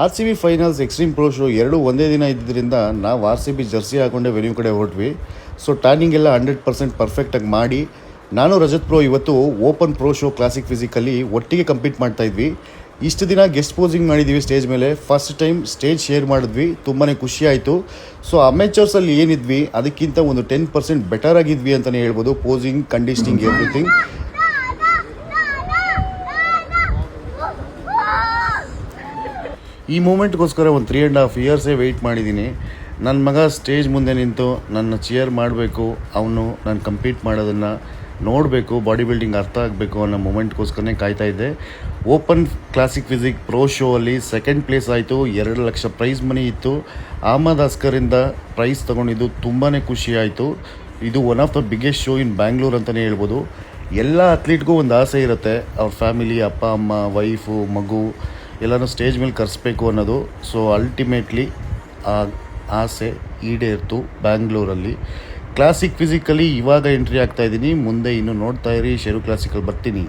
RCB finals extreme pro show ಎರಡೂ ಒಂದೇ ದಿನ ಇದ್ದಿದ್ದರಿಂದ ನಾವು RCB ಜರ್ಸಿ ಹಾಕೊಂಡೆ ವೆನ್ಯೂ ಕಡೆ ಹೊರಟ್ವಿ. ಸೊ ಟ್ಯಾನಿಂಗ್ ಎಲ್ಲ 100% ಪರ್ಫೆಕ್ಟಾಗಿ ಮಾಡಿ ನಾನು ರಜತ್ ಪ್ರೋ ಇವತ್ತು open pro show classic physically ಒಟ್ಟಿಗೆ ಕಂಪೀಟ್ ಮಾಡ್ತಾ ಇದ್ವಿ. ಇಷ್ಟು ದಿನ ಗೆಸ್ಟ್ ಪೋಸಿಂಗ್ ಮಾಡಿದ್ದೀವಿ ಸ್ಟೇಜ್ ಮೇಲೆ. ಫಸ್ಟ್ ಟೈಮ್ ಸ್ಟೇಜ್ ಶೇರ್ ಮಾಡಿದ್ವಿ, ತುಂಬಾ ಖುಷಿ ಆಯಿತು. ಸೊ ಅಮೆಚರ್ಸಲ್ಲಿ ಏನಿದ್ವಿ ಅದಕ್ಕಿಂತ ಒಂದು 10% ಬೆಟರ್ ಆಗಿದ್ವಿ ಅಂತಲೇ ಹೇಳ್ಬೋದು. Posing, conditioning, everything. ಈ ಮೂಮೆಂಟ್ಗೋಸ್ಕರ ಒಂದು 3.5 ಇಯರ್ಸೇ ವೆಯ್ಟ್ ಮಾಡಿದ್ದೀನಿ. ನನ್ನ ಮಗ ಸ್ಟೇಜ್ ಮುಂದೆ ನಿಂತು ನನ್ನ ಚಿಯರ್ ಮಾಡಬೇಕು, ಅವನು ನಾನು ಕಂಪೀಟ್ ಮಾಡೋದನ್ನು ನೋಡಬೇಕು, ಬಾಡಿ ಬಿಲ್ಡಿಂಗ್ ಅರ್ಥ ಆಗಬೇಕು ಅನ್ನೋ ಮೂಮೆಂಟ್ಗೋಸ್ಕರನೇ ಕಾಯ್ತಾ ಇದ್ದೆ. Open classic physique pro show ಅಲ್ಲಿ ಸೆಕೆಂಡ್ ಪ್ಲೇಸ್ ಆಯಿತು. 2 ಲಕ್ಷ ಪ್ರೈಸ್ ಮನಿ ಇತ್ತು. ಅಹಮದ್ ಅಸ್ಕರಿಂದ ಪ್ರೈಸ್ ತೊಗೊಂಡಿದ್ದು ತುಂಬಾ ಖುಷಿ ಆಯಿತು. ಇದು one of the biggest show in Bangalore ಅಂತಲೇ ಹೇಳ್ಬೋದು. ಎಲ್ಲ ಅಥ್ಲೀಟ್ಗೂ ಒಂದು ಆಸೆ ಇರುತ್ತೆ, ಅವ್ರ ಫ್ಯಾಮಿಲಿ, ಅಪ್ಪ ಅಮ್ಮ, ವೈಫು, ಮಗು ಎಲ್ಲನೂ ಸ್ಟೇಜ್ ಮೇಲೆ ಕರೆಸ್ಬೇಕು ಅನ್ನೋದು. ಸೊ ಅಲ್ಟಿಮೇಟ್ಲಿ ಆ ಆಸೆ ಈಡೇರ್ತು ಬ್ಯಾಂಗ್ಳೂರಲ್ಲಿ. ಕ್ಲಾಸಿಕ್ ಫಿಸಿಕಲಿ ಇವಾಗ ಎಂಟ್ರಿ ಆಗ್ತಾಯಿದ್ದೀನಿ. ಮುಂದೆ ಇನ್ನೂ ನೋಡ್ತಾ ಇರಿ, ಶೆರು ಕ್ಲಾಸಿಕಲ್ಲಿ ಬರ್ತೀನಿ.